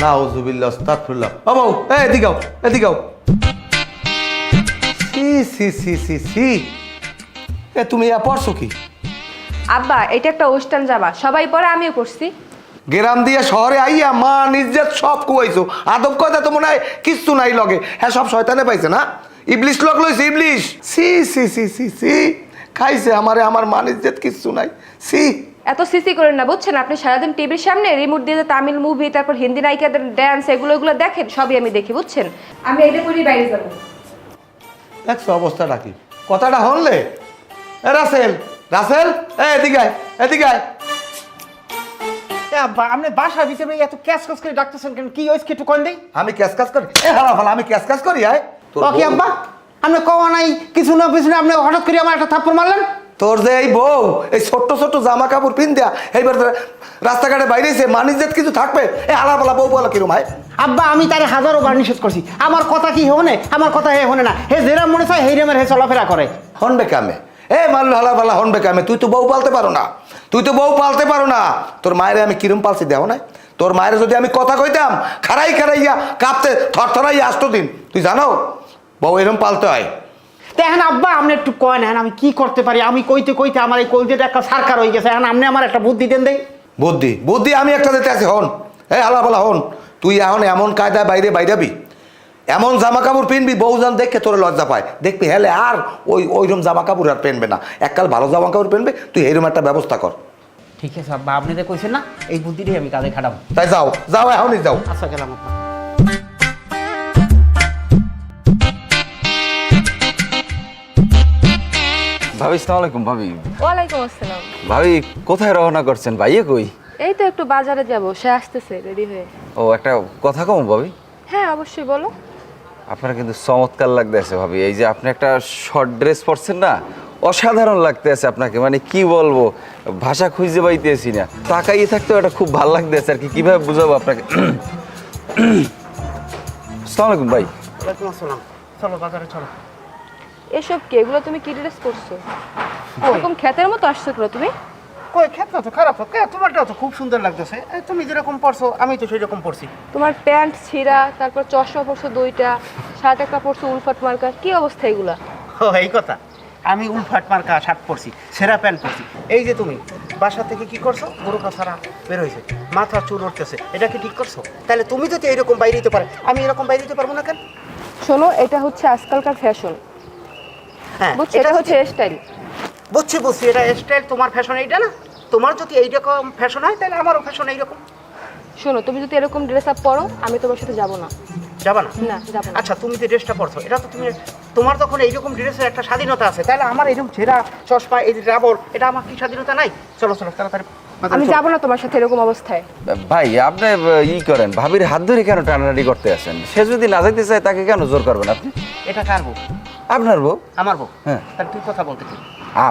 নাউজুবিল্লাহ আস্তাগফিরুল্লাহ। ও বউ, এদিকে আও, এদিকে আও। সি সি সি সি সি, তুমি পড়ছো কি? আব্বা এটা একটা ওয়েস্টার্ন জামা, সবাই পরে আমিও করছি। গ্রাম দিয়ে শহরে আইয়া মা নিজের সব কুয়াইছো, আদব কথা তো মনে হয় কিচ্ছু নাই লগে। হ্যাঁ, সব শয়তানে পাইছে না, ইবলিশ লগ লইছে ইবলিশ। সি সি সি সি সি, খাইছে আমারে, আমার মান ইজ্জত কিচ্ছু নাই। সি এত সিসি করেন না বুঝছেন, আপনি সারাদিন টিভির সামনে রিমোট দিয়ে তামিল মুভি, তারপর হিন্দি নায়িকাদের ড্যান্স এগুলো দেখেন, সবই আমি দেখি বুঝছেন। আমি এটা করি বাইরে যাবো। দেখছো অবস্থাটা কি? কথাটা হনলে রাসেল, রাসেল এদিকে আয়, এদিকে আয়। আপনি বাসার ভিতরে এত ক্যাশ কাজ করে ডাকতেছেন কেন? কি হয়েছে একটু কন দেই। আমি ক্যাশ কাজ করি? আমি ক্যাশ কাজ করি? আয় কি আব্বা, আপনি কওয়া নাই কিছু না পিছনে আপনি হঠাৎ করে আমার একটা থাপ্পড় মারলেন। তোর যে এই বউ এই ছোট্ট ছোট্ট জামা কাপড় পিন দেয়া এইবার রাস্তাঘাটে বাইরেছে, মানিজ্জাত কিছু থাকবে? এই আলাপালা বউ বলা কিরম হয়? আব্বা আমি তারে হাজারো বার নিষেধ করছি, আমার কথা কি হনে, আমার কথা হে হনে না, হে যেরা মনে চায় হেই রেমের হে চলাফেরা করে। হনবে কামে মারলো হালাপালা, হনবে কামে। তুই তো বউ পালতে পারো না, তুই তো বউ পালতে পারো না। তোর মায়ের আমি কিরম পালছি দেও না? তোর মায়ের যদি আমি কথা কইতাম খারাই খারাইয়া কাঁপতে থরথরাইয়া আসতো দিন। তুই জানো বউ এরম পালতে হয়? দেখেন আব্বা আপনি একটু কয় না, আমি কি করতে পারি? আমি কইতে কইতে আমার এই কলজেটা একটা সারকার হয়ে গেছে। এখন আপনি আমার একটা বুদ্ধি দেন দেই। বুদ্ধি? বুদ্ধি আমি একটা দিতে আছি, হন। হালাপালা হন, তুই এখন এমন কায়দায় বাইরে বাইরাবি, এমন জামা কাপড় পিনবি বউজান দেখে তোর লজ্জা পায়, দেখবি হেলে আর ওইরকম জামা কাপড় আর পেনবে না। এককাল ভালো জামা কাপড় পেনবে, তুই এইরকম একটা ব্যবস্থা কর। ঠিক আছে আব্বা, আপনি যে কইছেন না, এই বুদ্ধিটাই আমি কাজে খাটাবো। তাই যাও, যাও এখনই যাও। আচ্ছা গেলাম আব্বা। ভাবি আসসালামু আলাইকুম। ভাবি ওয়ালাইকুম আসসালাম। ভাবি কোথায় রওনা করছেন? ভাইয়ে কই? এই তো একটু বাজারে যাব, সে আসতেছে রেডি হয়ে। ও একটা কথা কম ভাবি, হ্যাঁ অবশ্যই বলো। আপনার কিন্তু চমৎকার লাগতেছে ভাবি। এই যে আপনি একটা শর্ট ড্রেস পরছেন না, অসাধারণ লাগতেছে আপনাকে, মানে কি বলবো, ভাষা খুঁজে পাইতেছি না। তাকাইয়ে থাকতেও এটা খুব ভালো লাগতেছে আর কি, কিভাবে বুঝাবো আপনাকে। আসসালামু আলাইকুম ভাই। ওয়ালাইকুম আসসালাম। চলো বাজারে চলো। এসব কি, এগুলো তুমি কি ড্রেস করছো? এরকম ক্ষেতের মতো আসছো কেন তুমি? কই ক্ষেত্র তো খারাপ হোক, তোমারটাও তো খুব সুন্দর লাগতেছে। তুমি যেরকম পরছো আমি তো সেই রকম পরছি। তোমার প্যান্ট ছিঁড়া, তারপর চশমা পরছো দুইটা, শার্ট একটা পরছো উলফাট মার্কা, কি অবস্থা এগুলা? ও এই কথা, আমি উলফাট মার্কা শার্ট পরছি, সেরা প্যান্ট পরছি। এই যে তুমি বাসা থেকে কি করছো, বোরকা ছাড়া বের হয়েছে, মাথা চুল উঠতেছে, এটা কি ঠিক করছো? তাহলে তুমি যদি এইরকম বাইরে দিতে পারে, আমি এরকম বাইরে দিতে পারবো না কেন? শোনো, এটা হচ্ছে আজকালকার ফ্যাশন, হ্যাঁ বুঝছো? এটা হচ্ছে স্টাইল। বুঝছি, এটা স্টাইল, তোমার ফ্যাশন এইটা না? তোমার যদি এইরকম ফ্যাশন হয় তাহলে আমারও ফ্যাশন এইরকম। শোনো, তুমি যদি এরকম ড্রেস আপ পরো, আমি তোমার সাথে যাবো না। যাবা না? না, যাবো না। আচ্ছা তুমি যে ড্রেসটা পরছো, এটা তো তুমি, তোমার তখন এইরকম ড্রেসের একটা স্বাধীনতা আছে, তাহলে আমার এইরকম ছেঁড়া চশমা, এই যে রাবড়, এটা আমার কি স্বাধীনতা নাই? চলো চলো তাড়াতাড়ি। আমি যাবো না তোমার সাথে এরকম অবস্থায়। ভাই আপনি করেন, ভাবির হাত ধরে কেন টানাটানি করতে আছেন? সে যদি না যাইতে চায় তাকে কেন জোর করবেন আপনি? এটা কার বউ? আপনার বউ। আমার বউ? হ্যাঁ। তাহলে তুই কথা বলতে কি?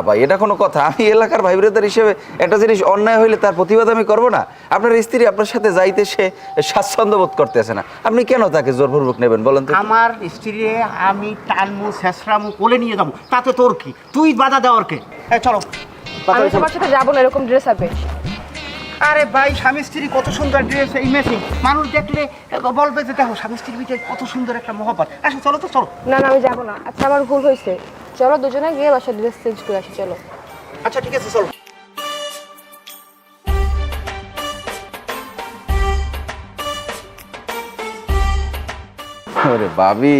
ভাই এটা কোনো কথা? আমি এলাকার ভাই ব্রাদার হিসেবে একটা জিনিস অন্যায় হইলে তার প্রতিবাদ আমি করবো না? আপনার স্ত্রী আপনার সাথে যাইতে সে স্বাচ্ছন্দ্য বোধ করতেছে না, আপনি কেন তাকে জোরপূর্বক নেবেন বলেন তো? আমার স্ত্রীরে আমি টানমু ছেঁচড়ামু কোলে নিয়ে যাবো, তাতে তোর কি? তুই বাধা দেওয়ার কে? চলো আমি তোমার সাথে যাবো না এরকম ড্রেস আপে। আরে ভাই, স্বামী স্ত্রী কত সুন্দর ড্রেস, এই ম্যাচিং, মানুষ দেখলে বলবে যে দেখো স্বামী স্ত্রীর ভিতরে কত সুন্দর একটা মহব্বত। আসো চলো তো, চলো। না না, আমি যাবো না। আচ্ছা আমার ভুল হয়েছে, চলো দুজনে গিয়ে বাসার ড্রেস চেঞ্জ করে আসি, চলো। আচ্ছা ঠিক আছে চলো। ওরে ভাবি,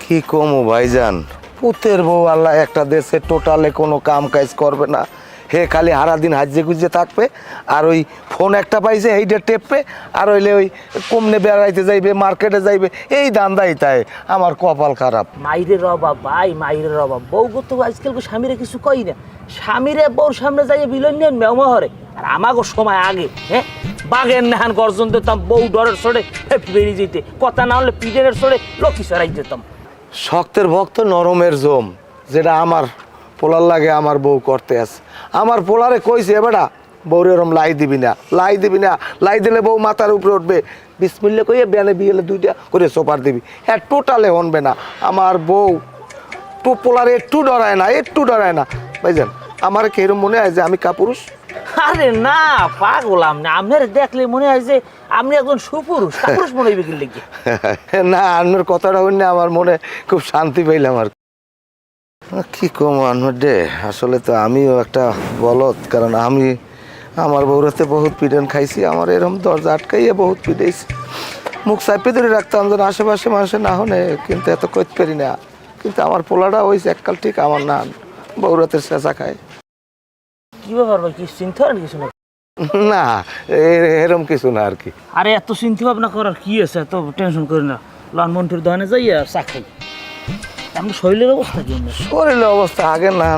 কি কমো ভাইজান, পুতের বউ আল্লাহ একটা দেশে টোটালে কোনো কাম কাজ করবে না, হে খালি হারা দিন হাজে গুজে থাকবে, আর ওই ফোন একটা পাইছে এইটা টেপবে, আর হইলে ওই কমনে বেড়াইতে যাইবে, মার্কেটে যাইবে, এই দান্দাই তাই। আমার কপাল খারাপ। মাইরের অভাব ভাই, মাইরের অভাব। বউ তো আজকাল স্বামীরে কিছু কই না, স্বামীরে বউর সামনে যাই বিলন নিয়ে মেমহরে। আর আমাগো সময় আগে, হ্যাঁ, বাঘের নেহান গর্জন দিতাম, বউ ডরের সরে বেরিয়ে যেতে, কথা না হলে পিডের সরে লক্ষ্মী সরাই যেতাম। শক্তের ভক্ত নরমের জম, যেটা আমার পোলার লাগে আমার বউ করতে আছে। আমার পোলারে কইছে বেটা বউরে এরম লাই দিবি না, লাই দিবি না, লাই দিলে বউ মাথার উপরে উঠবে, বিসমিল্লা কইয়ে বেনে বিয়েলে দুইটা করে সোপার দিবি, হ্যাঁ টোটালে হনবে না। আমার বউ পোলারে একটু ডরায় না, একটু ডরায় না। ভাইজান আমার কি এরম মনে হয় যে আমি কাপুরুষ? আরে না পাগল আপনি, আপনার দেখলে মনে হয় যে আপনি একজন সুপুরুষ, পুরুষ মনে হইবে কি লিখে। না আনমের কথাটা শুনে আমার মনে খুব শান্তি পাইলাম আর কি কম আনমের ডে। আসলে তো আমিও একটা বলদ, কারণ আমি আমার বউরাতে বহুত পিটন খাইছি, আমার এরকম দরজা আটকাইয়ে বহুত পিটাইছি। মুখ চাপে ধরে রাখতাম যেন আশেপাশে মানুষের না হনে, কিন্তু এত করতে পারি না। কিন্তু আমার পোলাটা হয়েছে এককাল ঠিক আমার না, বউরাতের চেঁচা খায়। কি ব্যাপার ভাই, কি চিন্তা করেন কিছু না? না এরম কিছু না আর কি। আরে এত চিন্তা ভাবনা করার কি আছে, এত টেনশন করি না। লান মন্টুর দোকানে যাই আর চা খাই। আপনার শরীরের অবস্থা কি? শরীরের অবস্থা আগে না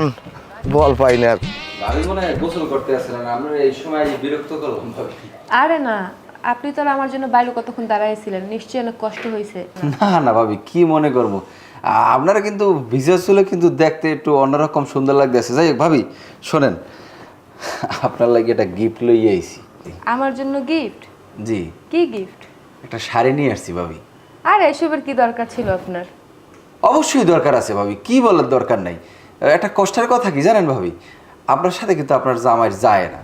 বল পাই না আর। ভাবি মনে হয় গোসল করতে আসলেন, আমরা এই সময় বিরক্ত করলাম ভাবি। আরে না, আপনি তো আর আমার জন্য বাইরে কতক্ষণ দাঁড়াইছিলেন, নিশ্চয়ই অনেক কষ্ট হয়েছে। না না ভাবি, কি মনে করব, আপনারা কিন্তু ভিজুয়াল চুলে কিন্তু দেখতে একটু অন্যরকম সুন্দর লাগতেছে। যাই হোক ভাবি শোনেন, আপনার লাগে একটা গিফট লইয়ে আইছি। আমার জন্য গিফট? জি। কি গিফট? একটা শাড়ি নিয়ে আসছি ভাবি। আর এসবের কি দরকার ছিল আপনার? অবশ্যই দরকার আছে ভাবি, কি বলার দরকার নাই। একটা কষ্টের কথা কি জানেন ভাবি, আপনার সাথে কিন্তু আপনার জামাই যায় না।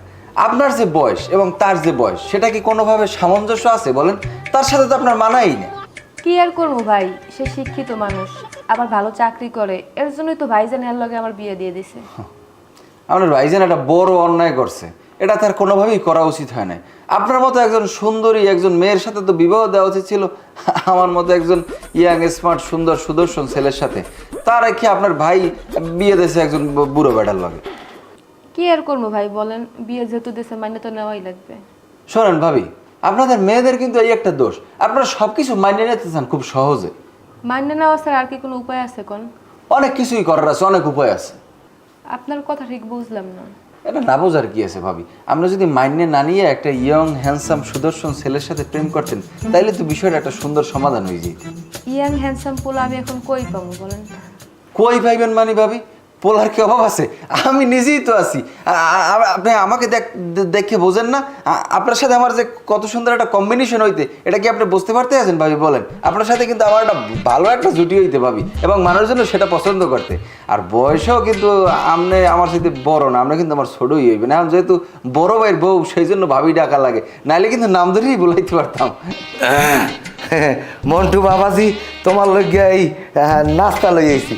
আপনার যে বয়স এবং তার যে বয়স, সেটা কি কোনোভাবে সামঞ্জস্য আছে বলেন? তার সাথে তো আপনার মানাই না। কি আর করবো ভাই, সে শিক্ষিত মানুষ, আবার ভালো চাকরি করে, এর জন্যই তো ভাইজান এর লগে আমার বিয়ে দিয়ে দিছে। আপনার ভাইজান একটা বড় অন্যায় করছে, এটা তার কোনোভাবেই করা উচিত হয় না। আপনার মতো একজন সুন্দরী একজন মেয়ের সাথে তো বিবাহ দেওয়া উচিত ছিল আমার মতো একজন ইয়াং স্মার্ট সুন্দর সুদর্শন ছেলের সাথে। তার কি আপনার ভাই বিয়ে দিয়েছে একজন বুড়ো বেটার লগে। কি আর করবো ভাই বলেন, বিয়ে যেহেতু দেশে মাইনে তো নেওয়াই লাগবে। শোনেন ভাবি, আপনাদের মেয়েদের কিন্তু এই একটা দোষ, আপনারা সবকিছু মানিয়ে নিতে চান খুব সহজে। মাইনে নেওয়া স্যার আর কি কোনো উপায় আছে কোন? অনেক কিছুই করার আছে, অনেক উপায় আছে। আপনার কথা ঠিক বুঝলাম না। এটা না বোঝার কি আছে ভাবি, আমরা যদি মাইনে না নিয়ে একটা ইয়ং হ্যান্ডসাম সুদর্শন ছেলের সাথে প্রেম করতেন, তাইলে তো বিষয়টা একটা সুন্দর সমাধান হয়ে যেত। ইয়াং হ্যান্ডসাম পোলা আমি এখন কই পাবো বলেন? কই ভাইবেন মানে ভাবি, পোলার কি অভাব আছে? আমি নিজেই তো আছি। আপনি আমাকে দেখে বোঝেন না? আপনার সাথে আমার যে কত সুন্দর একটা কম্বিনেশন হইতে, এটা কি আপনি বুঝতে পারতে আছেন ভাবি বলেন? আপনার সাথে কিন্তু আমার একটা ভালো একটা জুটি হইতে ভাবি, এবং মানুষজন সেটা পছন্দ করতে। আর বয়সেও কিন্তু আপনি আমার সাথে বড় না, আপনি কিন্তু আমার ছোটই হইবেন। এখন যেহেতু বড় ভাইয়ের বউ, সেই জন্য ভাবি ডাকা লাগে, নাইলে কিন্তু নাম ধরেই বলাইতে পারতাম। মন্টু বাবাজি, তোমার লইয়া এই নাস্তা লই আইছি।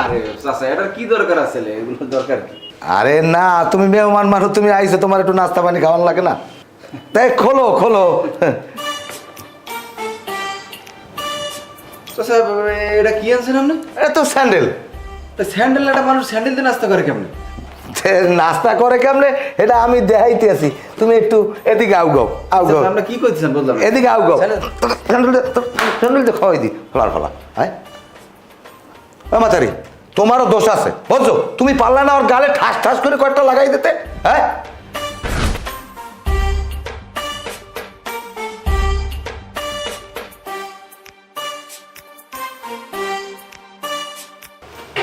আরে চাচা, এটার কি দরকার আছে? এগুলোর দরকার কি? আরে না, তুমি মেহমান মানুষ, তুমি আইছো, তোমার একটু নাস্তা পানি খাওয়ান লাগে না? তাই খোলো খোলো। চাচা, এটা কি আনছেন আপনি? এটা তো স্যান্ডেল। স্যান্ডেল, একটা মানুষ স্যান্ডেল দিয়ে নাস্তা করে কেমন? নাস্তা করে কেমনে এটা আমি দেখাইতে আছি, তুমি একটু এদিকে আউ গাও, আউ গাও, আপনি কি করতেছেন বললাম? এদিকে আউ গাও। স্যান্ডেলটা খাওয়াই দি, ফলার ফলা। হ্যাঁ মাতারি, তোমারও দোষ আছে বুঝছো, তুমি পারলা না ওর গালে ঠাস ঠাস করে কয়েকটা লাগাই দিতে। হ্যাঁ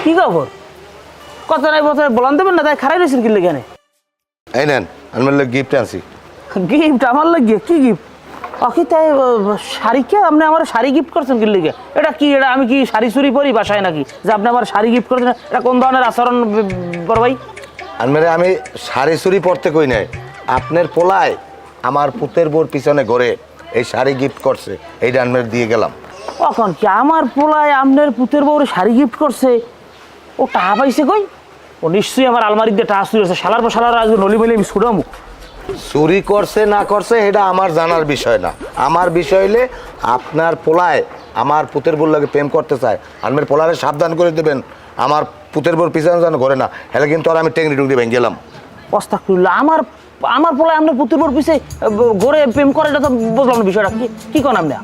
কি খবর? কথা নাই কথা বলান দেবেন না, তাই খারাই রয়েছেন কি লেগে? এই নেন, আমি গিফট আনছি। গিফট আমার লাগিয়ে? কি গিফট? কি তাই শাড়িকে আপনি আমার শাড়ি গিফট করছেন কি লেগে? এটা কি? এটা আমি কি শাড়ি চুরি পরি বাসায় নাকি যে আপনি আমার শাড়ি গিফট করছেন? এটা কোন ধরনের আচরণ বড় ভাই? আমি শাড়ি চুরি পরতে কই নাই, আপনার পোলায় আমার পুতের বোর পিছনে ঘরে এই শাড়ি গিফট করছে, এইটা আনমের দিয়ে গেলাম। কখন কি আমার পোলায় আপনার পুতের বউরে শাড়ি গিফট করছে? ও টাকা পাইছে কই? ও নিশ্চয়ই আমার আলমারি দিয়ে টাকা চুরি হচ্ছে। শালার পর শালার আজ নলি বলে আমি ছুড়ামু। চুরি করছে না করছে এটা আমার জানার বিষয় না, আমার বিষয় হলে আপনার পোলায় আমার পুতের বোর লাগে প্রেম করতে চায়, আনমের পোলারে সাবধান করে দেবেন আমার পুতের বোর পিছনে যেন ঘরে না, হেলে কিন্তু আর আমি টেংরি টুংরি ভেঙে গেলাম। আস্তাগফিরুল্লাহ, আমার পোলায় আপনার পুতের বউর পিছে ঘরে প্রেম করে, এটা তো বুঝলাম না বিষয়টা কি। কি কোন আপনি?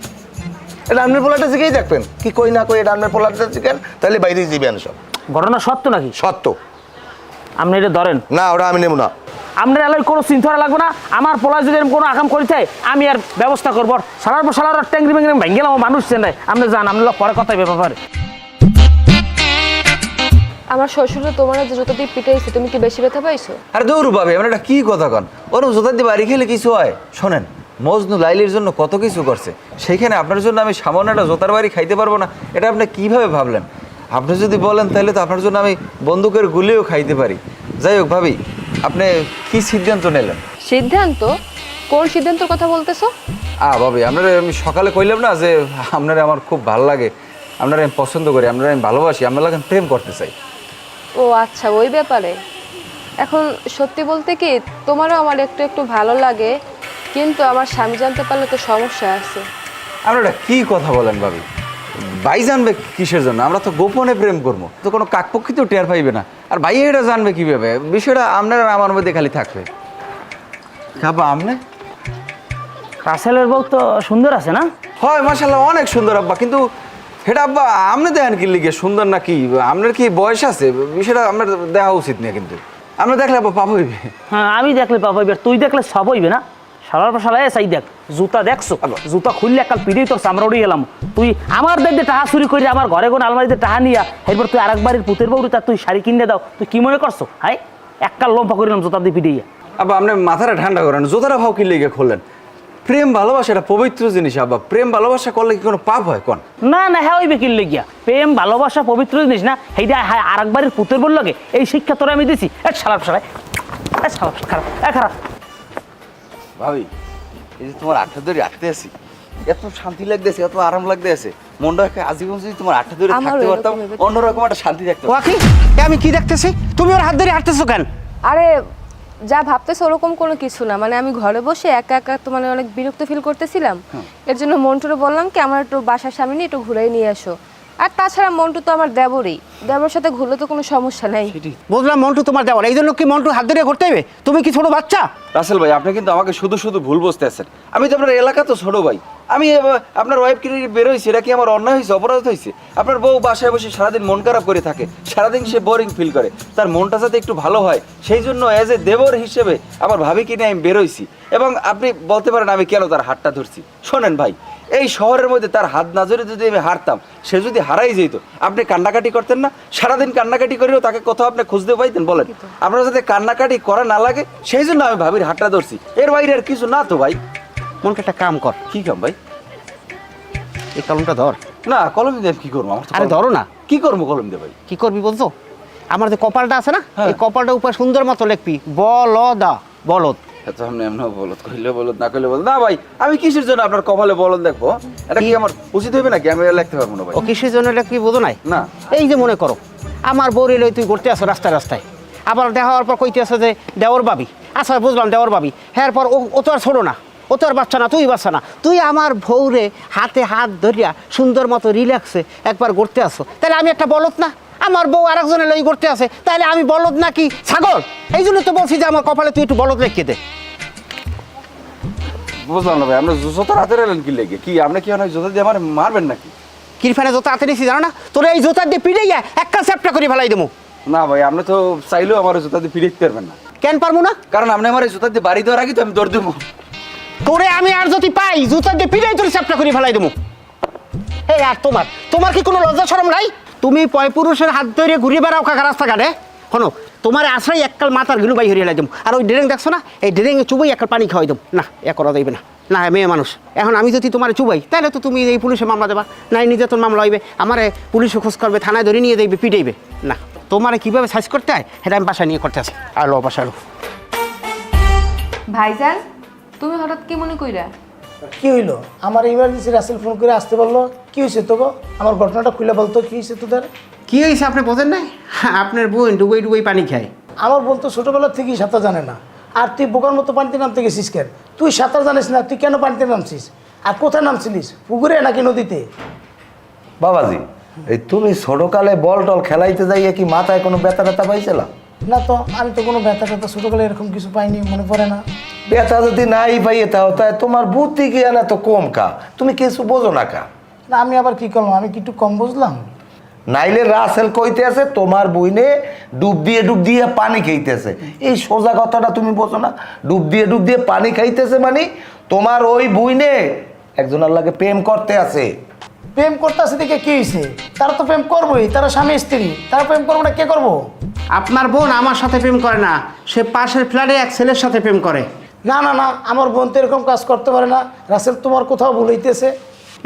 এটা আনমের পোলাটা শিখেই দেখবেন, কি কই না কই এটা আনমের পোলাটা শিখেন, তাহলে বাইরে যাবেন সব। ঘটনা সত্য নাকি? সত্য। আপনি এটা ধরেন না, ওটা আমি নেব না। আপনার এলাকায় কোনো চিন্তা লাগবে না। আমার পোলায় যদি কোনো আকাম করি চাই, আমি আর ব্যবস্থা করবো। সারার পর সারার ট্যাংরি ব্যাংরি ভেঙে গেলাম, মানুষ চেনাই। আপনি যান, আপনি পরে কথা ব্যাপারে। আমার শ্বশুরে তোমার যে জুতো দিয়ে পিটাইছে, তুমি কি বেশি ব্যথা পাইছো? আরে দৌড় পাবে, আমরা এটা কি কথা কন? ওরম জোতা দিয়ে বাড়ি খেলে কিছু হয়? শোনেন, মজনু লাইলির জন্য কত কিছু করছে, সেইখানে আপনার জন্য আমি সামান্য একটা জোতার বাড়ি খাইতে পারবো না, এটা আপনি কিভাবে ভাবলেন? আপনি যদি বলেন তাহলে তো আপনার জন্য আমি বন্দুকের গুলিও খাইতে পারি। যাই হোক ভাবি, আপনি কি সিদ্ধান্ত নিলেন? সিদ্ধান্ত? কোন সিদ্ধান্তের কথা বলতেছো? ভাবি আপনারা আমি সকালে কইলাম না যে আপনারা আমার খুব ভালো লাগে, আপনারা আমি পছন্দ করি, আপনারা আমি ভালোবাসি, আপনারা লাগে প্রেম করতে চাই। ও আচ্ছা, ওই ব্যাপারে। এখন সত্যি বলতে কি, তোমারও আমার একটু একটু ভালো লাগে, কিন্তু আমার স্বামী জানতে পারলে তো সমস্যা আছে। আপনারা কি কথা বলেন ভাবি? ভাই জানবে কিসের জন্য? আমরা তো গোপনে প্রেম করবো, তো কোনো কাকপক্ষিতেও টের পাইবে না। আর ভাই এটা জানবে কিভাবে? বিষয়টা আপনার আর আমার মধ্যে খালি থাকবে। খাবা আপনি? রাসেলের বউ তো সুন্দর আছে না? হয় মাশাআল্লাহ, অনেক সুন্দর আব্বা, কিন্তু সেটা আব্বা আপনি দেখেন কি লিগে সুন্দর নাকি? আপনার কি বয়স আছে? বিষয়টা আপনার দেখা উচিত না, কিন্তু আপনি দেখলে আব্বা পাপ হইবে। হ্যাঁ, আমি দেখলে পাপ হইবে, তুই দেখলে সব হইবে না। সালার পর সালা এসাই দেখ, জুতা দেখছো? জুতা খুললে একাল পিড়েই তোর চামড়া উড়ে গেলাম। তুই আমার দেখতে টাহা চুরি করে আমার ঘরে কোন আলমারিতে টাহা নিয়া, এরপর তুই আরেক বাড়ির পুতের বউরি তার তুই শাড়ি কিনে দাও, তুই কি মনে করছো? হাই, এককাল লম্পা করিলাম জুতা দিয়ে পিড়িয়ে। আব্বা আপনি মাথাটা ঠান্ডা করেন, জোতারা ভাও কি লেগে খোলেন? প্রেম ভালোবাসা এটা পবিত্র জিনিস আব্বা, প্রেম ভালোবাসা করলে কি কোনো পাপ হয় কোন? না না, হ্যাঁ ওই বেকির লেগিয়া প্রেম ভালোবাসা পবিত্র জিনিস না, সেইটা হ্যাঁ আরেক বাড়ির পুতের বল লাগে। এই শিক্ষা তোরা আমি দিছি। সালাপ সালাই, সালাপ খারাপ, খারাপ। ভাবি, এই যে তোমার আঠা ধরে রাখতে আছি, এত শান্তি লাগতেছে, এত আরাম লাগতেছে, মনটা আজীবন যদি তোমার আঠা ধরে আমারও থাকতে পারতাম, এরকম ভেবে- অন্যরকম একটা শান্তি থাকতো। ওয়াকি আমি কি দেখতেছি? তুমি ওর হাত ধরে হাঁটতেছো কেন? আরে যা ভাবতেছো ওরকম কোনো কিছু না, মানে আমি ঘরে বসে একা একা তো মানে অনেক বিরক্ত ফিল করতেছিলাম। এর জন্য মন্টুরে বললাম কি আমার একটু বাসার সামনে নিয়ে একটু ঘুরাই নিয়ে আসো। আর তাছাড়া মন্টু তো আমার দেবরই, দেবর সাথে ঘুরলে তো কোনো সমস্যা নাই। বুঝলাম মন্টু তোমার দেওয়ার, এই জন্য কি মন্টু হাত ধরে ঘুরতে হবে? তুমি কি ছোট বাচ্চা? রাসেল ভাই, আপনি কিন্তু আমাকে শুধু শুধু ভুল বুঝতে আছেন। আমি তো আপনার এলাকা তো ছোট ভাই, আমি আপনার ওয়াইফকে নিয়ে বেরোইছি, এটা কি আমার অন্যায় হয়েছে, অপরাধ হয়েছে? আপনার বউ বাসায় বসে সারাদিন মন খারাপ করে থাকে, সারাদিন সে বোরিং ফিল করে, তার মনটা যাতে একটু ভালো হয় সেই জন্য অ্যাজ এ দেবর হিসেবে আমার ভাবিকে নিয়ে আমি বেরোইছি। এবং আপনি বলতে পারেন আমি কেন তার হাতটা ধরছি। শোনেন ভাই, এই শহরের মধ্যে তার হাত না ধরে যদি আমি হারতাম, সে যদি হারাই যেত, আপনি কান্নাকাটি করতেন না? সারাদিন কান্নাকাটি করেও তাকে কোথাও আপনি খুঁজতে পাইতেন? বলেন, আপনার যাতে কান্নাকাটি করা না লাগে সেই জন্য আমি ভাবির হাতটা ধরছি, এর বাইরে আর কিছু না তো ভাই। মনকে একটা কাম কর, কি কাম ভাই? এই কলমটা ধর। না, কলম দিয়ে কি করবো? আমার তো আরে কলম- ধরো না। কি করবো কলম দিয়ে ভাই? কি করবি বলছো? আমার যে কপালটা আছে না, হ্যাঁ। এই কপালটা উপর সুন্দর মতো লিখবি বলদা, বলদ। এত আপনি এমন বলদ কইলে বলদ, না কইলে বলদ না ভাই। আমি কিসের জন্য আপনার কপালে বলদ দেখবো? এটা কি আমার উচিত হবে নাকি? আমি এটা লিখতে পারবো না ভাই। ও কিসের জন্য লিখবি বোঝো নাই? না। এই যে মনে করো আমার বউরে লই তুই ঘুরতে আসো রাস্তায় রাস্তায়, আবার দেখা হওয়ার পর কইতে আসো যে দেওর বাবি। আচ্ছা বুঝলাম দেওর বাবি, হ্যাঁ পর ও তো আর ছোটো না, ও তো আর বাচ্চা না, তুই বাচ্চা না, তুই আমার বউরে হাতে হাত ধরিয়া সুন্দর মতো রিল্যাক্সে একবার ঘুরতে আসো, তাহলে আমি একটা বলদ না? আমার বউ আরেকজনের লই ঘুরতে আসে, তাহলে আমি বলদ নাকি ছাগল? এই জন্য তো বলছি যে আমার কপালে তুই একটু বলদ রেখে দে। বুঝলাম না ভাই, আমরা জোতার হাতে এলেন কি লেগে? কি আপনি কি অনেক জোতা দিয়ে আমার মারবেন নাকি? কিরফানে জোতা হাতে নিয়েছি জানো না? তোর এই জোতার দিয়ে পিড়ে গিয়ে একটা চ্যাপটা করে ফেলাই দেবো। না ভাই, আপনি তো চাইলেও আমার জোতা দিয়ে ফিরে দিতে পারবেন না, কেন পারবো না? কারণ আপনি আমার এই জোতা দিয়ে বাড়ি দেওয়ার আগে তো আমি দৌড় দেবো। তোরে আমি আর যদি পাই জুতার দিয়ে পিড়াই তোর চ্যাপটা করে ফেলাই দেবো। এই আর তোমার কি কোনো লজ্জা শরম নাই? তুমি পয়পুরুষের হাত ধরে ঘুরে বেড়াও কাকা রাস্তাঘাটে। শোনো, তোমার আশ্রয় এককাল মাথার গিলু বাই হরিয়ে দেবো। আর ওই ড্রেং দেখছো না, এই ড্রেং চুবাই এককাল পানি খাওয়াই দেবো। না, এ করা যাইবে না। না, মেয়ে মানুষ। এখন আমি যদি তোমার চুবাই, তাহলে তো তুমি এই পুলিশে মামলা দেবা, নাই নির্যাতন মামলা হইবে, আমারে পুলিশে খোঁজ করবে, থানায় ধরে নিয়ে যাইবে, পিটাইবে। না, তোমারে কীভাবে সাইজ করতে হয় সেটা আমি বাসায় নিয়ে করতে আসি। আর লো বাসায় লো। ভাইজান, তুমি হঠাৎ কি মনে কইরা? কি হইলো? আমার ইমার্জেন্সি রাসেল ফোন করে আসতে বললো। কি হয়েছে তোকে? আমার ঘটনাটা খুলে বলতো, কি হয়েছে তোদের? কি হয়েছে আপনি বোঝেন নাই? আপনার বোন ডুবাই ডুবাই পানি খায়। আমার বোন তো ছোটোবেলা থেকেই সাঁতার জানে না, আর তুই বোকার মতো পানিতে নামতে গেছিস কেন? তুই সাঁতার জানিস না, তুই কেন পানিতে নামছিস? আর কোথায় নামছিলিস, পুকুরে নাকি নদীতে? বাবাজি, এই তুমি ছোটকালে বল টল খেলাইতে যাইয়া কি মাথায় কোনো ব্যথা ট্যাথা পাইছিলা? না তো, আমি তো কোনো ব্যথা ট্যাথা ছোটোকালে এরকম কিছু পাইনি, মনে পড়ে না। ব্যথা যদি নাই পাইয়ে তাও তাই তোমার বুদ্ধি কি না তো কম কা, তুমি কিছু বোঝো না কা। না, আমি আবার কি করলাম? আমি কি একটু কম বুঝলাম? নাইলে রাসেল কইতে আছে তোমার বইনে ডুব দিয়ে পানি খাইতেছে। এই সোজা কথাটা তুমি বোঝো না? ডুব দিয়ে পানি খাইতেছে মানে তোমার ওই বইনে একজনের লাগে প্রেম করতে আছে। প্রেম করতে আসে দেখে কি হয়েছে? তারা তো প্রেম করবোই, তারা স্বামী স্ত্রী, তারা প্রেম করবো না কে করবো? আপনার বোন আমার সাথে প্রেম করে না, সে পাশের ফ্ল্যাটে এক ছেলের সাথে প্রেম করে। না না না, আমার বোন তো এরকম কাজ করতে পারে না। রাসেল তোমার কোথাও ভুল হইতেছে।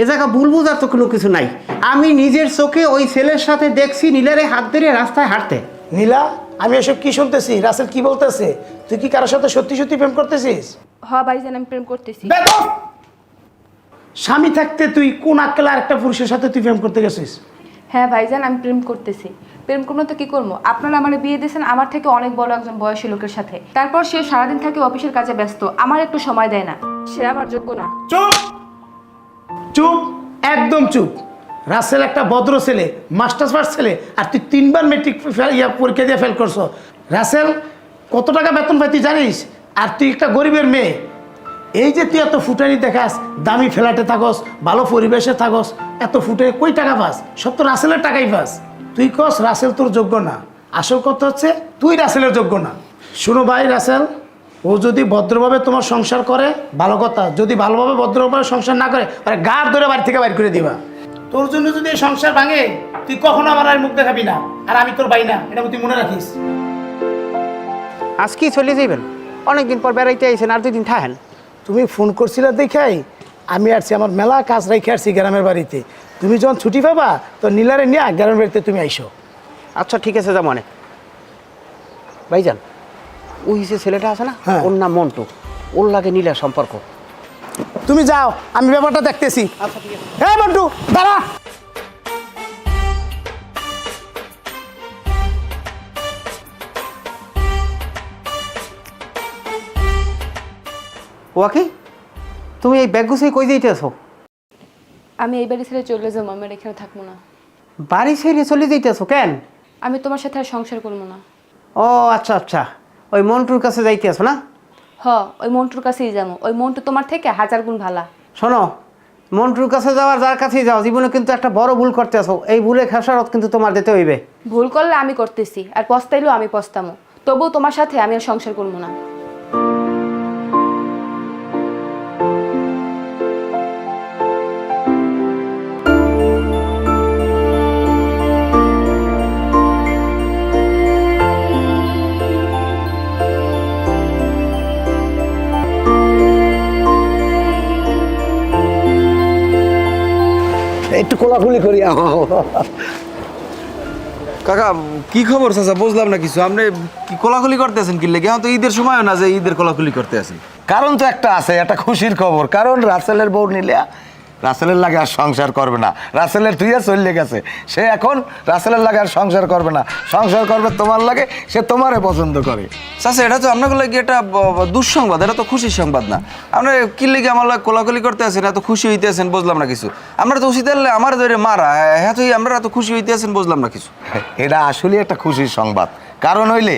এ জায়গা ভুল বুঝার তো কোনো কিছু নাই। আমি নিজের চোখে ওই ছেলের সাথে দেখছি নীলারে হাত ধরে রাস্তায় হাঁটতে। নীলা? আমি এসব কি শুনতেছি? রাসেল কি বলতেছে? তুই কি কারোর সাথে সত্যি সত্যি প্রেম করতেছিস? হ ভাইজান, আমি প্রেম করতেছি। বেদব! স্বামী থাকতে তুই কোন আক্কেলে আরেকটা পুরুষের সাথে তুই প্রেম করতে গেছিস? হ্যাঁ ভাইজান, আমি প্রেম করতেছি। প্রেম করবো তো কি করবো? আপনারা আমার বিয়ে দিয়েছেন আমার থেকে অনেক বড় একজন বয়সী লোকের সাথে। তারপর সে সারাদিন থাকে অফিসের কাজে ব্যস্ত, আমার একটু সময় দেয় না। সে আমার যোগ্য না। চুপ চুপ, একদম চুপ। রাসেল একটা ভদ্র ছেলে, মাস্টার্স পাস ছেলে, আর তুই 3বার মেট্রিক পরীক্ষা দিয়ে ফেল করছো। রাসেল কত টাকা বেতন পাই তুই জানিস? আর তুই একটা গরিবের মেয়ে। এই যে তুই এত ফুটানি দেখাস, দামি ফ্ল্যাটে থাকস, ভালো পরিবেশে থাকস, এত ফুটে কই টাকা পাস? সব তো রাসেলের টাকাই পাস। তুই কস রাসেল তোর যোগ্য না, আসল কথা হচ্ছে তুই রাসেলের যোগ্য না। শুনো ভাই রাসেল, ও যদি ভদ্রভাবে তোমার সংসার করে ভালো কথা, যদি ভালোভাবে ভদ্রভাবে সংসার না করে তাহলে গাড় ধরে বাড়ি থেকে বাইর করে দিবা। তোর জন্য যদি এই সংসার ভাঙে তুই কখনো আমার আর মুখ দেখাবি না, আর আমি তোর ভাই না, এটা তুই মনে রাখিস। আজকেই চলে যাইবেন? অনেকদিন পর বেড়াইতে আইছেন, আর 2 দিন থাকেন। তুমি ফোন করছিলে দেখাই আমি আসছি, আমার মেলা কাজ রেখে আসছি গ্রামের বাড়িতে। তুমি যখন ছুটি পাবা তো নীলারে নিয়ে গ্রামের বাড়িতে তুমি আইসো। আচ্ছা ঠিক আছে, যা মনে। ভাইজান, ওই যে ছেলেটা আছে না, হ্যাঁ। ওর নাম মন্টু, ওর লাগে নীলার সম্পর্ক। তুমি যাও, আমি ব্যাপারটা দেখতেছি। আচ্ছা ঠিক আছে। হ্যাঁ মন্টু দাঁড়া। ওয়াকি, তুমি এই ব্যাগ গুছিয়ে কই যাইতেছো? আমি এই বাড়ি ছেড়ে চলে যাবো, আমি আর এখানে থাকবো না। বাড়ি ছেড়ে চলে যাইতেছো কেন? আমি তোমার সাথে আর সংসার করবো না। ও আচ্ছা আচ্ছা, ওই মন্টুর কাছে যাইতেছো না? হ, ওই মন্টুর কাছেই যাবো। ওই মন্টু তোমার থেকে 1000 গুণ ভালা। শোনো, মন্টুর কাছে যাওয়ার যার কাছেই যাও, জীবনে কিন্তু একটা বড় ভুল করতে আসো। এই ভুলে খেসারত কিন্তু তোমার দিতে হইবে। ভুল করলে আমি করতেছি, আর পস্তাইলেও আমি পস্তামো। তবুও তোমার সাথে আমি আর সংসার করবো না। একটু কোলাকুলি করি। কাকা কি খবর চাচা? বুঝলাম না কিছু। আপনি কি কোলাকুলি করতে আছেন কি লেগে? এখন তো ঈদের সময়ও না যে ঈদের কোলাকুলি করতে আছেন। কারণ তো একটা আছে, একটা খুশির খবর। কারণ রাসেলের বউ নিলে রাসেলের লাগে আর সংসার করবে না। রাসেলের তুইয়া চলে গেছে, সে এখন রাসেলের লাগে আর সংসার করবে না, সংসার করবে তোমার লাগে, সে তোমারে পছন্দ করে। চাচা এটা তো আপনার লাগে একটা দুঃসংবাদ, এটা তো খুশির সংবাদ না। আপনি কি লেগে আমার লাগে কোলাকুলি করতে আছেন, এত খুশি হইতে আছেন বুঝলাম না কিছু। আমরা তো উচিত হলে আমার ধরে মারা, হ্যাঁ তুই আমরা এত খুশি হইতে আছেন বুঝলাম না কিছু। এটা আসলে একটা খুশির সংবাদ। কারণ হইলে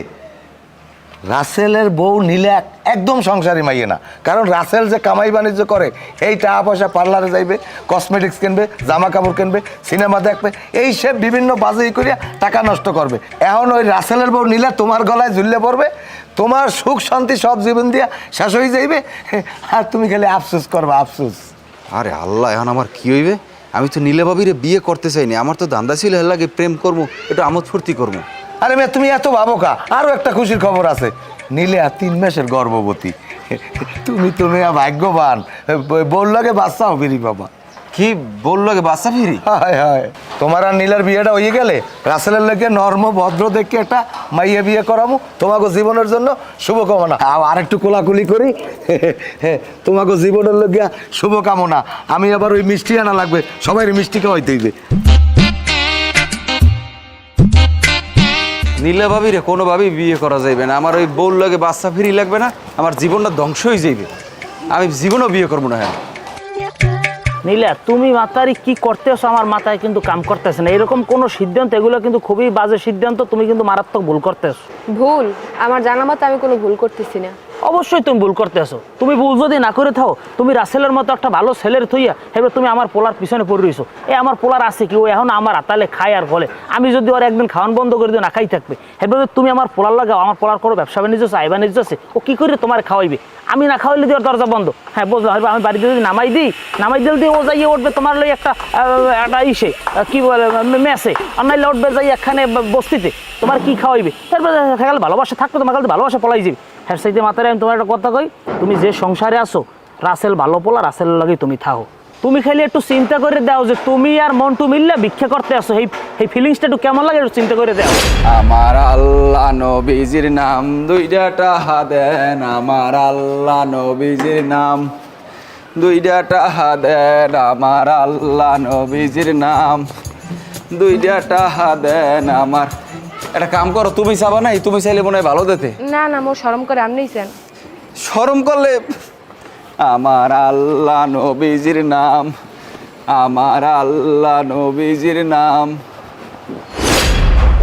রাসেলের বউ নিলে একদম সংসারী মাইয়ে না। কারণ রাসেল যে কামাই বাণিজ্য করে, এই টাকা পয়সা পার্লারে যাইবে, কসমেটিক্স কিনবে, জামা কাপড় কিনবে, সিনেমা দেখবে, এই সব বিভিন্ন বাজেই করিয়া টাকা নষ্ট করবে। এখন ওই রাসেলের বউ নিলে তোমার গলায় ঝুললে পড়বে, তোমার সুখ শান্তি সব জীবন দিয়া শেষ হয়ে যাইবে, আর তুমি খালি আফসোস করবে, আফসোস। আরে আল্লাহ, এখন আমার কি হইবে? আমি তো নীলা ভাবিরে বিয়ে করতে চাইনি, আমার তো ধান্দা ছিল এর লাগে প্রেম করবো, একটু আমোদ ফুর্তি করবো। আরে মেয়ে তুমি এত ভাবো কা? আরও একটা খুশির খবর আছে, নীলা 3 মাসের গর্ভবতী। তুমি ভাগ্যবান, বউর লাগে বাচ্চাও বেরি বাবা। কি বললো লাগে বাচ্চা ফিরি? হায় হায়, তোমার আর নীলার বিয়েটা হয়ে গেলে রাসেলের লোকে নর্ম ভদ্র দেখে একটা মাইয়া বিয়ে করাবো, তোমাকে জীবনের জন্য শুভকামনা। আর একটু কোলাকুলি করি, তোমাকে জীবনের লোকে শুভকামনা। আমি আবার ওই মিষ্টি আনা লাগবে, সবাই মিষ্টি খাওয়াইতে হইবে। নীলা ভাবিরে কোনোভাবেই বিয়ে করা যাইবে না। আমার ওই বউর লাগে বাচ্চা ফিরি লাগবে না, আমার জীবনটা ধ্বংস হয়ে যাইবে। আমি জীবনও বিয়ে করবো না। হ্যাঁ নীলা, তুমি মাতারি কি করতেছো? আমার মাথায় কিন্তু কাম করতেছে না। এরকম কোনো সিদ্ধান্ত, এগুলো কিন্তু খুবই বাজে সিদ্ধান্ত। তুমি কিন্তু মারাত্মক ভুল করতেছো। ভুল? আমার জানা মতো আমি কোনো ভুল করতেছি না। অবশ্যই তুমি ভুল করতেছো। তুমি ভুল যদি না করে থাও, তুমি রাসেলের মতো একটা ভালো ছেলের থইয়া এবার তুমি আমার পোলার পিছনে পড়ে রইছো। আমার পোলার আছে কি, ও এখন আমার আতালে খায় আর বলে। আমি যদি ওর একদিন খাওয়ান বন্ধ করে দিও, না খাই থাকবে, এবার তুমি আমার পোলার লাগাও। আমার পোলার কোনো ব্যবসা বাণিজ্য আছে, আয় বাণিজ্য আছে, ও কি করে তোমার খাওয়াইবে? আমি না খাওয়াইলে দিয়ে দরজা বন্ধ। হ্যাঁ বুঝলাম, আমি বাড়িতে যদি নামাই দিই দিয়ে ও যাইয়ে উঠবে তোমার লই একটা ইসে কি বলে মেসে, আর নাইলে উঠবে যাই একখানে বস্তিতে। তোমার কি খাওয়াইবে? তারপরে গেলে ভালোবাসা থাকবে, তোমার কাছে ভালোবাসা পলাই যাবে। হ্যাঁ সেইতে মাথায় আমি তোমার একটা কথা কই, তুমি যে সংসারে আসো, রাসেল ভালো পোলা, রাসেলের লাগেই তুমি থাকো। তুমি খালি একটু চিন্তা করে দাও যে তুমি আর মন্টু মিললে ভিক্ষা করতে আসো, এই ফিলিংসটা একটু কেমন লাগে একটু চিন্তা করে দাও। আমার আল্লাহ নবীজির নাম দুইটা টাহা দেন, আমার আল্লাহ নবীজির নাম দুইটা টাহা দেন, আমার আল্লাহ নবীজির নাম দুইটা টাহা দেন আমার। একটা কাম করো, তুমি চাবা নাই? তুমি চাইলে মনে হয় ভালো দিতে। না না, মোর শরম করে আপনিই চান। শরম করলে আমার আল্লাহ নবীজির নাম, আমার আল্লাহ নবীজির নাম।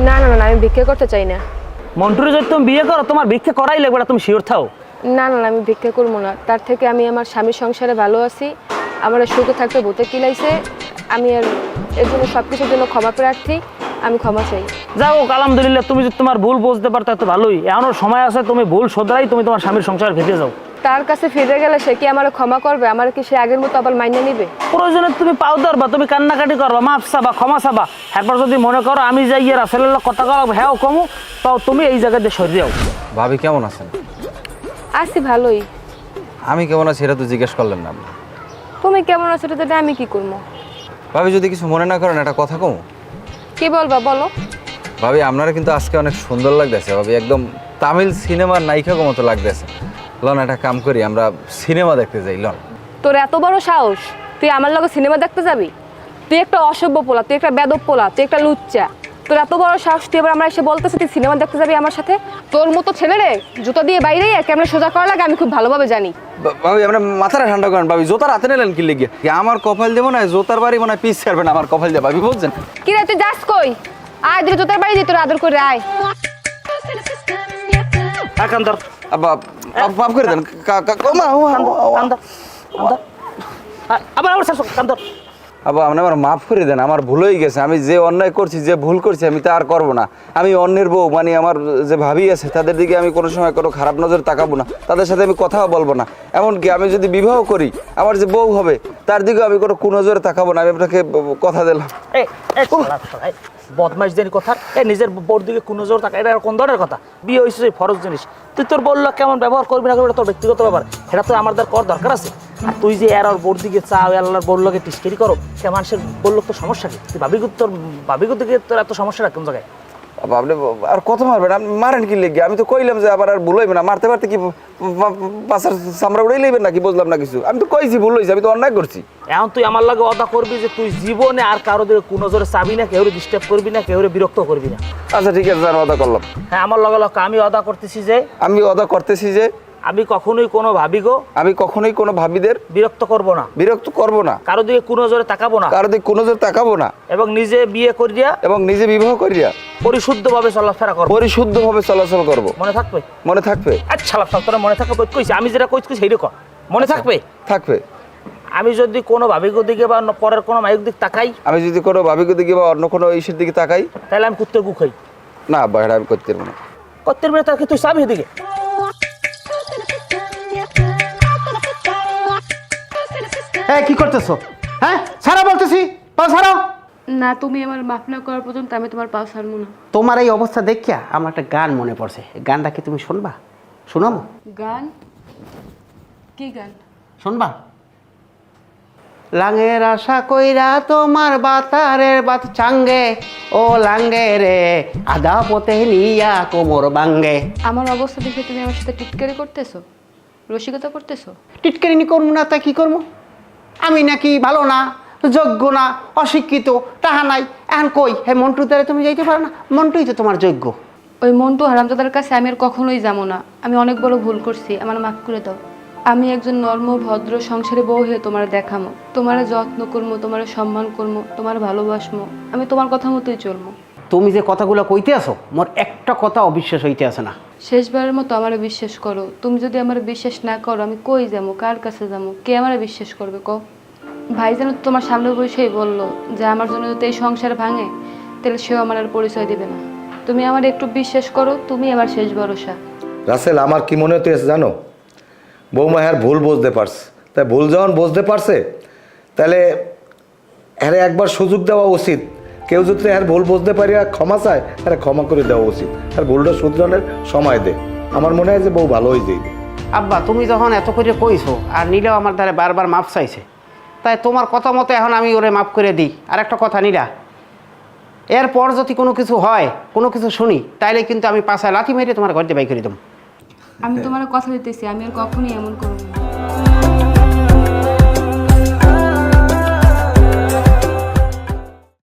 না না না, আমি ভিক্ষা করতে চাই না। মন্টুরে যদি তুমি বিয়ে করো তোমার ভিক্ষা করাই লাগবে না, তুমি শিওর থাও। না না না, আমি ভিক্ষা করবো না। তার থেকে আমি আমার স্বামীর সংসারে ভালো আছি, আমার সুখে থাকতে ভূতে কিলাইছে। আমি আর এর জন্য সব কিছুর জন্য ক্ষমা প্রার্থী, আমি ক্ষমা চাই। যাও, আলহামদুলিল্লাহ, তুমি যদি তোমার ভুল বুঝতে পারতো তো ভালোই। এখনো সময় আছে, তুমি ভুল শোধরাই তুমি তোমার স্বামীর সংসার ফিরে যাও। তার কাছে ফিরে গেলে সে কি আমার ক্ষমা করবে? আমার কি সে আগের মতো আবার মাইনে নিবে? প্রয়োজনে তুমি পাও ধরবা, তুমি কান্নাকাটি করবা, মাপ চাবা, ক্ষমা চাবা। একবার যদি মনে করো আমি যাই রাসেলের কথা করা হ্যাঁ কমু, তাও তুমি এই জায়গায় দিয়ে সরিয়ে যাও। ভাবি কেমন আছেন? আছি ভালোই। আমি কেমন আছি এটা তো জিজ্ঞেস করলেন না। তুমি কেমন আছো এটা আমি কি করবো? ভাবি যদি কিছু মনে না করেন একটা কথা কম। কি বলবা বলো। ভাবি আপনারা কিন্তু আজকে অনেক সুন্দর লাগতেছে ভাবি, একদম তামিল সিনেমার নায়িকার মতো লাগতেছে। লন একটা কাম করি, আমরা সিনেমা দেখতে যাই। লন। তোর এত বড় সাহস, তুই আমার লগে সিনেমা দেখতে যাবি? তুই একটা অসভ্য পোলা, তুই একটা বেদব পোলা, তুই একটা লুচ্চা। তোর এত বড় সাহস, তুই এবার আমরা এসে বলতেছি তুই সিনেমা দেখতে যাবি আমার সাথে? তোর মতো ছেলেরে জুতা দিয়ে বাইরে কেমন সোজা করা লাগে আমি খুব ভালোভাবে জানি। ভাবি আমরা মাথাটা ঠান্ডা করেন ভাবি, জোতার হাতে নিলেন কি লেগে? আমার কপাল দেবো না, জোতার বাড়ি মনে হয় পিস ছাড়বে না আমার কপাল দিয়ে ভাবি, বুঝছেন? কি রে তুই যাস কই? আয় দিলে জুতার বাড়ি দিয়ে তোর আদর করে আয়। কান্দর মাফ করে দেন। আবার আবার কান্দর। আবার আপনি আমার মাফ করে দেন, আমার ভুল হয়ে গেছে। আমি যে অন্যায় করছি, যে ভুল করছি, আমি তা আর করবো না। আমি অন্যের বউ মানে আমার যে ভাবি আছে তাদের দিকে আমি কোনো সময় কোনো খারাপ নজর তাকাবো না, তাদের সাথে আমি কথাও বলবো না। এমনকি আমি যদি বিবাহ করি, আমার যে বউ হবে তার দিকেও আমি কোনো কুনজরে তাকাবো না। আমি আপনাকে কথা দিলাম। বদমাইশ জানি কথা, নিজের বোর দিকে কোন জোর থাকে, এটা কোন ধরনের কথা? বিয়ে হয়েছে ফরজ জিনিস, তুই তোর বললো কেমন ব্যবহার করবি না করবি তোর ব্যক্তিগত ব্যাপার, এটা তো আমার কর দরকার আছে। আর তুই যে এর বোর দিকে চাও, আল্লাহর বললোকে টিস্কেরি করো, সে মানুষের বললো তো সমস্যা কি? তুই ভাবিগুর দিকে তোর এত সমস্যা কোন জায়গায়? আপনি আর কত মারবেন? আপনি মারেন কি লেগে? আমি তো কইলাম যে আবার আর ভুল হইবে না। মারতে পারতে কি পাশার চামড়া উড়াই লইবেন নাকি? বুঝলাম না কিছু। আমি তো কইছি ভুল হয়েছে, আমি তো অন্যায় করছি। এখন তুই আমার লাগে অদা করবি যে তুই জীবনে আর কারো দিকে কোন জোরে চাবি না, কেউ ডিস্টার্ব করবি না, কেউ বিরক্ত করবি না। আচ্ছা ঠিক আছে, আমি অদা করলাম। হ্যাঁ, আমার লগে লগে আমি অদা করতেছি যে আমি কখনোই কোনো কোনো ভাবিদের বিরক্ত করব না, কারো দিকে কোনো জোরে তাকাবো না এবং নিজে বিয়ে করিয়া এবং নিজে বিবাহ করিয়া পরিশুদ্ধভাবে চলাফেরা করব। মনে থাকবে? আচ্ছা তোরা মনে থাকবে কইছি, আমি যেটা কইছি সেইটা কর। মনে থাকবে? আমি যদি কোনো ভাবিগো দিকে বা পরের কোনো মাইক দিকে তাকাই, বা অন্য কোনো ইসের দিকে তাকাই, তাহলে আমি কুত্তে গু খাই না বাইরে আমি করতে পারবো না। তাকে তুই চাবি এদিকে। হ্যাঁ কি করতেছো? হ্যাঁ ছাড়া বলতেছি, ছাড়াও। না, তুমি আমার মাফ না করার পর্যন্ত আমি তোমার পা ছাড়বো না। তোমার এই অবস্থা দেখিয়া আমার একটা গান মনে পড়ছে। গানটা কি তুমি শুনবা? শোনাবো? গান? কি গান? শুনবা? লাঙের আশা কইরা তোমার বাতারের বাত চাঙ্গে, ও লাঙ্গে রে আদা পথে নিয়া কোমর বাঙ্গে। আমার অবস্থা দেখে তুমি আমার সাথে টিটকারি করতেছো, রসিকতা করতেছো? টিটকারিনি করবো না তা কি করবো? আমি নাকি ভালো না, যোগ্য না, অশিক্ষিত, তাহা নাই? এখন কই হে মন্টুর দ্বারা তুমি যাইতে পারো না? মন্টুই তো তোমার যোগ্য। ওই মন্টু হারামজাদার কাছে আমি আর কখনোই যাবো না। আমি অনেক বড় ভুল করছি, আমার মাফ করে দাও। আমি একজন নর্ম ভদ্র সংসারে বউ হয়ে তোমার দেখামো, তোমার যত্ন করবো, তোমার সম্মান করবো, তোমার ভালোবাসবো, আমি তোমার কথা মতোই চলবো। তুমি যে কথাগুলো কইতে আসো, মোর একটা কথা অবিশ্বাস হইতে আসে না। শেষবারের মতো আমারে বিশ্বাস করো। তুমি যদি আমার বিশ্বাস না করো, আমি কই যাবো, কার কাছে যাবো, কে আমারে বিশ্বাস করবে কও? ভাইজান তো তোমার সামনে বসেই বললো যে আমার জন্য যদি এই সংসার ভাঙে তাহলে সেও আমার আর পরিচয় দিবে না। তুমি আমার একটু বিশ্বাস করো, তুমি আমার শেষ ভরসা। রাসেল, আমার কি মনে হতেছে জানো? বৌমা হ্যাঁ ভুল বুঝতে পারছে, তাই ভুল যখন বুঝতে পারছে তাহলে হ্যাঁ একবার সুযোগ দেওয়া উচিত। কেউ যদি হ্যাঁ ভুল বুঝতে পারি আর ক্ষমা চায়, হ্যাঁ ক্ষমা করে দেওয়া উচিত। আর ভুলটা শুধরানোর সময় দে। আমার মনে হয় যে বউ ভালো হয়ে যাইবে। আব্বা তুমি যখন এত করে কইছো আর নীলাও আমার দ্বারা বারবার মাপ চাইছে, তাই তোমার কথা মতো এখন আমি ওরে মাফ করে দিই। আর একটা কথা নিরা, এরপর যদি কোনো কিছু হয়, কোনো কিছু শুনি, তাইলে কিন্তু আমি পাছায় লাথি মেরে তোমার ঘর দিয়ে বাই করে দেবো। আমি তোমার কথা দিতেছি, আমি আর কখনোই এমন করবো না।